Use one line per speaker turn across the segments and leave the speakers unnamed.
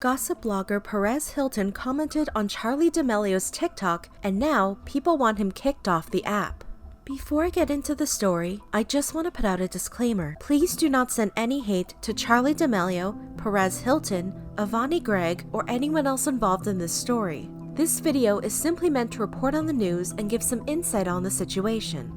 Gossip blogger Perez Hilton commented on Charli D'Amelio's TikTok, and now people want him kicked off the app. Before I get into the story, I just want to put out a disclaimer. Please do not send any hate to Charli D'Amelio, Perez Hilton, Avani Gregg, or anyone else involved in this story. This video is simply meant to report on the news and give some insight on the situation.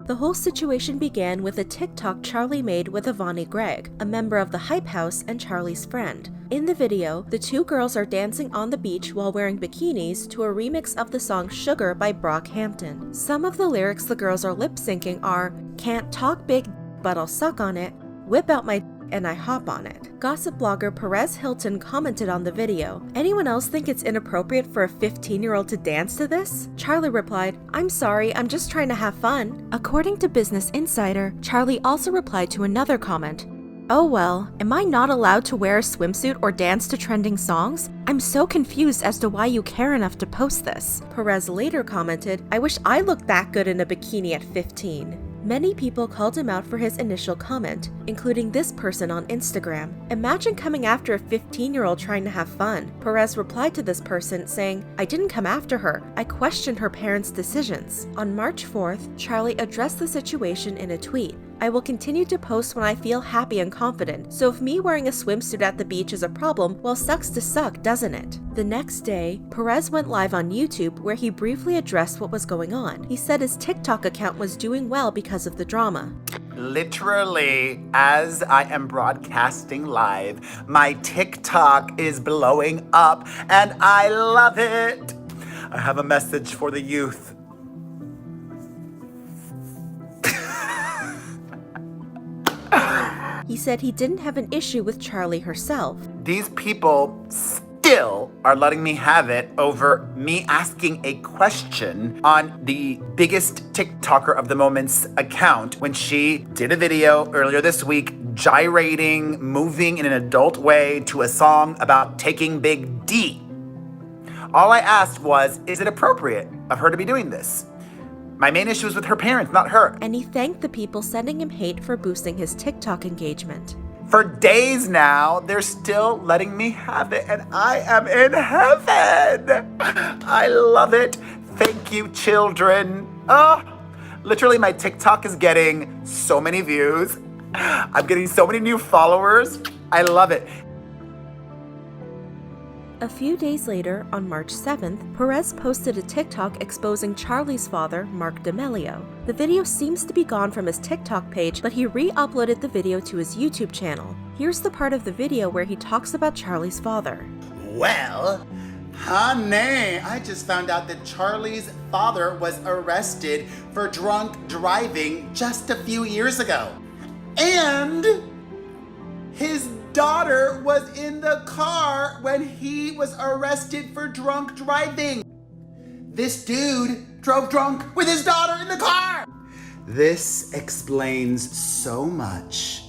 The whole situation began with a TikTok Charli made with Avani Gregg, a member of the Hype House and Charli's friend. In the video, the two girls are dancing on the beach while wearing bikinis to a remix of the song Sugar by Brockhampton. Some of the lyrics the girls are lip-syncing are, "Can't talk big, but I'll suck on it, whip out my and I hop on it." Gossip blogger Perez Hilton commented on the video, "Anyone else think it's inappropriate for a 15-year-old to dance to this?" Charli replied, "I'm sorry, I'm just trying to have fun." According to Business Insider, Charli also replied to another comment, "Oh well, am I not allowed to wear a swimsuit or dance to trending songs? I'm so confused as to why you care enough to post this." Perez later commented, "I wish I looked that good in a bikini at 15. Many people called him out for his initial comment, including this person on Instagram. "Imagine coming after a 15-year-old trying to have fun." Perez replied to this person saying, "I didn't come after her. I questioned her parents' decisions." On March 4th, Charli addressed the situation in a tweet. "I will continue to post when I feel happy and confident, so if me wearing a swimsuit at the beach is a problem, well, sucks to suck, doesn't it?" The next day, Perez went live on YouTube where he briefly addressed what was going on. He said his TikTok account was doing well because of the drama.
Literally, as I am broadcasting live, my TikTok is blowing up and I love it. I have a message for the youth.
He said he didn't have an issue with Charli herself.
These people still are letting me have it over me asking a question on the biggest TikToker of the moment's account when she did a video earlier this week gyrating, moving in an adult way to a song about taking Big D. All I asked was, is it appropriate of her to be doing this? My main issue is with her parents, not her.
And he thanked the people sending him hate for boosting his TikTok engagement.
For days now, they're still letting me have it, and I am in heaven. I love it. Thank you, children. Literally, my TikTok is getting so many views. I'm getting so many new followers. I love it.
A few days later, on March 7th, Perez posted a TikTok exposing Charli's father, Marc D'Amelio. The video seems to be gone from his TikTok page, but he re-uploaded the video to his YouTube channel. Here's the part of the video where he talks about Charli's father.
"Well, honey, I just found out that Charli's father was arrested for drunk driving just a few years ago. And his daughter was in the car when he was arrested for drunk driving. This dude drove drunk with his daughter in the car." This explains so much.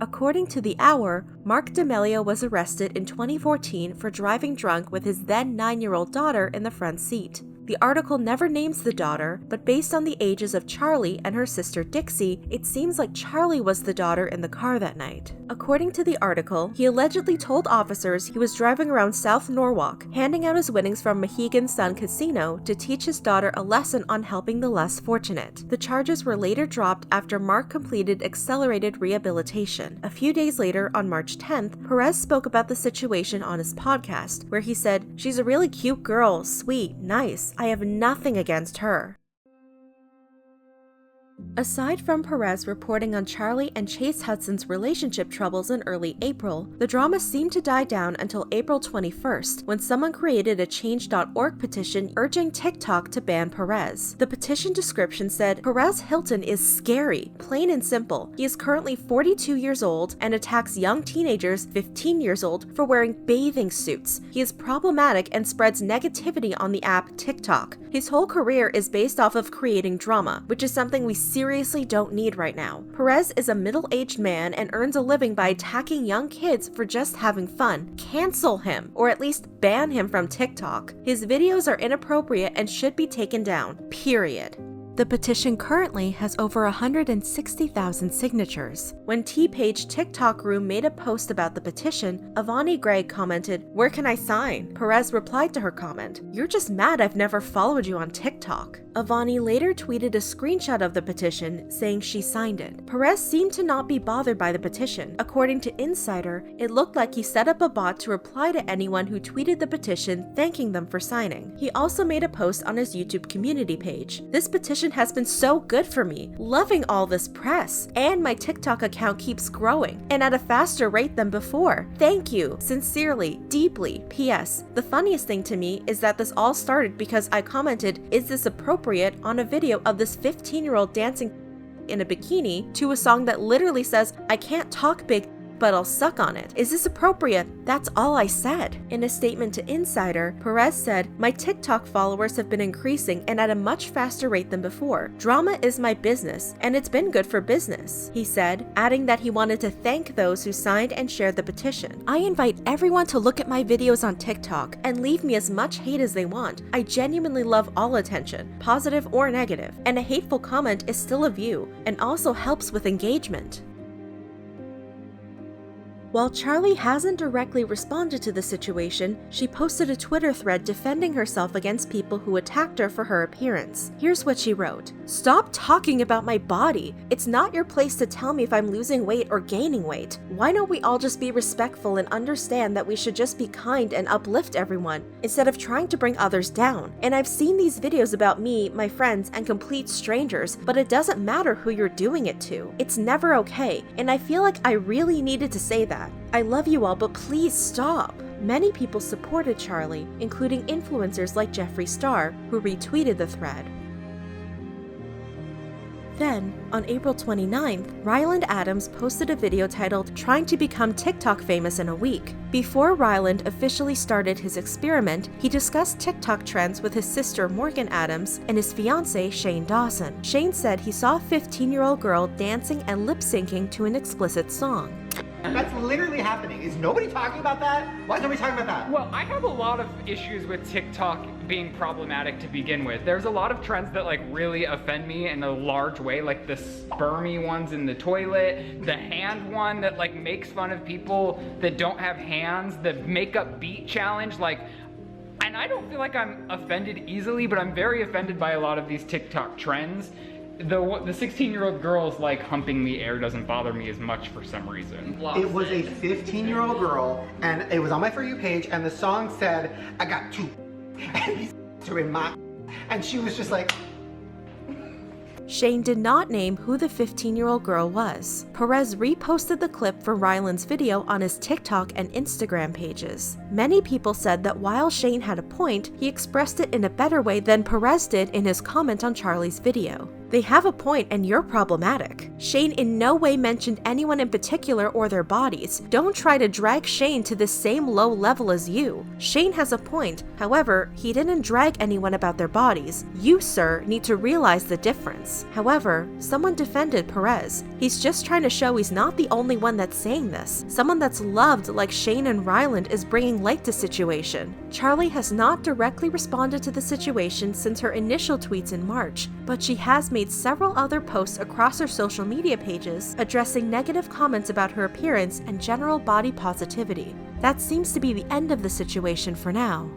According to The Hour, Marc D'Amelio was arrested in 2014 for driving drunk with his then 9-year-old daughter in the front seat. The article never names the daughter, but based on the ages of Charli and her sister Dixie, it seems like Charli was the daughter in the car that night. According to the article, he allegedly told officers he was driving around South Norwalk, handing out his winnings from Mohegan Sun Casino to teach his daughter a lesson on helping the less fortunate. The charges were later dropped after Marc completed accelerated rehabilitation. A few days later, on March 10th, Perez spoke about the situation on his podcast, where he said, "She's a really cute girl, sweet, nice. I have nothing against her." Aside from Perez reporting on Charli and Chase Hudson's relationship troubles in early April, the drama seemed to die down until April 21st, when someone created a Change.org petition urging TikTok to ban Perez. The petition description said, "Perez Hilton is scary, plain and simple. He is currently 42 years old and attacks young teenagers 15 years old for wearing bathing suits. He is problematic and spreads negativity on the app TikTok. His whole career is based off of creating drama, which is something we seriously don't need right now. Perez is a middle-aged man and earns a living by attacking young kids for just having fun. Cancel him, or at least ban him from TikTok. His videos are inappropriate and should be taken down, period." The petition currently has over 160,000 signatures. When T-Page TikTok Room made a post about the petition, Avani Gregg commented, "Where can I sign?" Perez replied to her comment, "You're just mad I've never followed you on TikTok." Avani later tweeted a screenshot of the petition saying she signed it. Perez seemed to not be bothered by the petition. According to Insider, it looked like he set up a bot to reply to anyone who tweeted the petition thanking them for signing. He also made a post on his YouTube community page. "This petition has been so good for me, loving all this press, and my TikTok account keeps growing, and at a faster rate than before. Thank you, sincerely, deeply. P.S. The funniest thing to me is that this all started because I commented, 'Is this appropriate?' on a video of this 15-year-old dancing in a bikini to a song that literally says, 'I can't talk big, but I'll suck on it. Is this appropriate?' That's all I said." In a statement to Insider, Perez said, "My TikTok followers have been increasing and at a much faster rate than before. Drama is my business, and it's been good for business," he said, adding that he wanted to thank those who signed and shared the petition. "I invite everyone to look at my videos on TikTok and leave me as much hate as they want. I genuinely love all attention, positive or negative, and a hateful comment is still a view and also helps with engagement." While Charli hasn't directly responded to the situation, she posted a Twitter thread defending herself against people who attacked her for her appearance. Here's what she wrote. "Stop talking about my body. It's not your place to tell me if I'm losing weight or gaining weight. Why don't we all just be respectful and understand that we should just be kind and uplift everyone, instead of trying to bring others down? And I've seen these videos about me, my friends, and complete strangers, but it doesn't matter who you're doing it to. It's never okay, and I feel like I really needed to say that. I love you all, but please stop." Many people supported Charli, including influencers like Jeffree Star, who retweeted the thread. Then, on April 29th, Ryland Adams posted a video titled "Trying to Become TikTok Famous in a Week." Before Ryland officially started his experiment, he discussed TikTok trends with his sister Morgan Adams and his fiancé Shane Dawson. Shane said he saw a 15-year-old girl dancing and lip-syncing to an explicit song.
That's literally happening. Is nobody talking about that? Why is nobody talking about that?
Well, I have a lot of issues with TikTok being problematic to begin with. There's a lot of trends that like really offend me in a large way, like the spermy ones in the toilet, the hand one that like makes fun of people that don't have hands, the makeup beat challenge, like, and I don't feel like I'm offended easily, but I'm very offended by a lot of these TikTok trends. The 16-year-old girls like humping the air doesn't bother me as much for some reason.
It was a 15-year-old girl, and it was on my For You page, and the song said, "I got two," and these are in my, and she was just like.
Shane did not name who the 15-year-old girl was. Perez reposted the clip from Ryland's video on his TikTok and Instagram pages. Many people said that while Shane had a point, he expressed it in a better way than Perez did in his comment on Charli's video. They have a point and you're problematic. Shane in no way mentioned anyone in particular or their bodies. Don't try to drag Shane to the same low level as you. Shane has a point, however, he didn't drag anyone about their bodies. You, sir, need to realize the difference. However, someone defended Perez. He's just trying to show he's not the only one that's saying this. Someone that's loved like Shane and Ryland is bringing light to situation. Charli has not directly responded to the situation since her initial tweets in March, but she has made several other posts across her social media pages addressing negative comments about her appearance and general body positivity. That seems to be the end of the situation for now.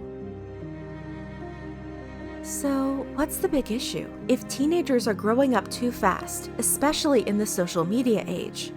So, what's the big issue? If teenagers are growing up too fast, especially in the social media age?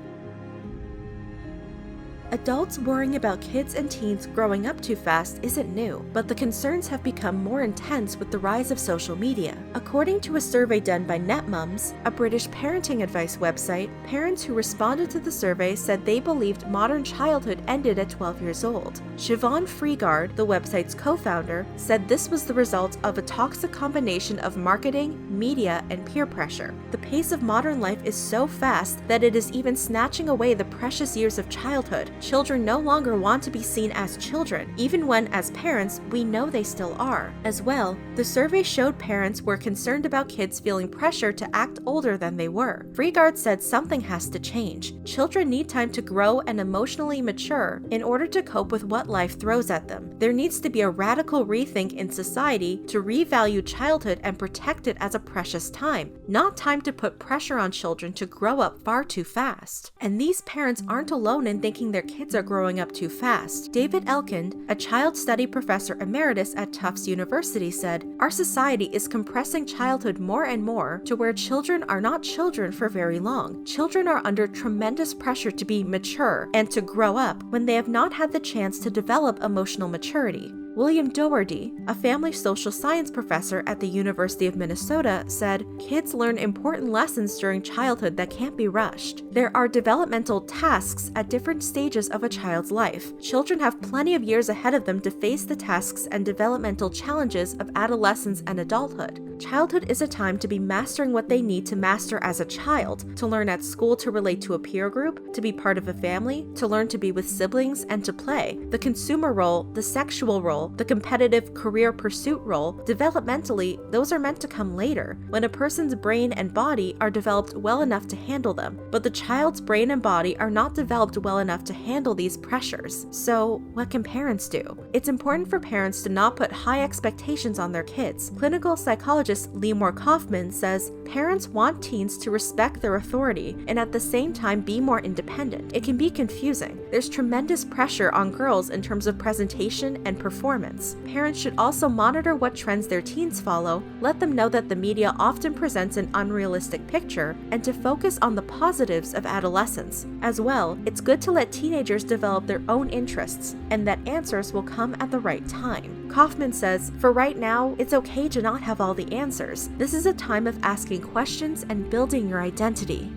Adults worrying about kids and teens growing up too fast isn't new, but the concerns have become more intense with the rise of social media. According to a survey done by NetMums, a British parenting advice website, parents who responded to the survey said they believed modern childhood ended at 12 years old. Siobhan Freegard, the website's co-founder, said this was the result of a toxic combination of marketing, media, and peer pressure. The pace of modern life is so fast that it is even snatching away the precious years of childhood. Children no longer want to be seen as children, even when, as parents, we know they still are. As well, the survey showed parents were concerned about kids feeling pressure to act older than they were. Freegard said something has to change. Children need time to grow and emotionally mature in order to cope with what life throws at them. There needs to be a radical rethink in society to revalue childhood and protect it as a precious time, not time to put pressure on children to grow up far too fast. And these parents aren't alone in thinking their kids are growing up too fast. David Elkind, a child study professor emeritus at Tufts University, said, "Our society is compressing childhood more and more to where children are not children for very long. Children are under tremendous pressure to be mature and to grow up when they have not had the chance to develop emotional maturity." William Doherty, a family social science professor at the University of Minnesota, said, "Kids learn important lessons during childhood that can't be rushed. There are developmental tasks at different stages of a child's life. Children have plenty of years ahead of them to face the tasks and developmental challenges of adolescence and adulthood. Childhood is a time to be mastering what they need to master as a child, to learn at school to relate to a peer group, to be part of a family, to learn to be with siblings, and to play. The consumer role, the sexual role, the competitive career pursuit role, developmentally, those are meant to come later, when a person's brain and body are developed well enough to handle them. But the child's brain and body are not developed well enough to handle these pressures. So, what can parents do? It's important for parents to not put high expectations on their kids. Clinical psychologist Lemore Kaufman says, "Parents want teens to respect their authority and at the same time be more independent. It can be confusing. There's tremendous pressure on girls in terms of presentation and performance. Parents should also monitor what trends their teens follow, let them know that the media often presents an unrealistic picture, and to focus on the positives of adolescence. As well, it's good to let teenagers develop their own interests, and that answers will come at the right time." Kaufman says, "For right now, it's okay to not have all the answers. This is a time of asking questions and building your identity."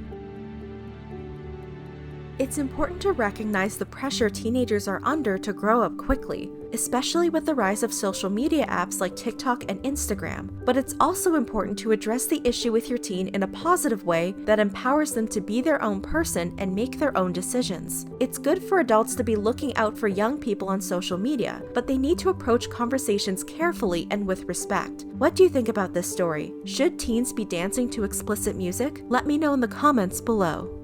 It's important to recognize the pressure teenagers are under to grow up quickly, especially with the rise of social media apps like TikTok and Instagram. But it's also important to address the issue with your teen in a positive way that empowers them to be their own person and make their own decisions. It's good for adults to be looking out for young people on social media, but they need to approach conversations carefully and with respect. What do you think about this story? Should teens be dancing to explicit music? Let me know in the comments below.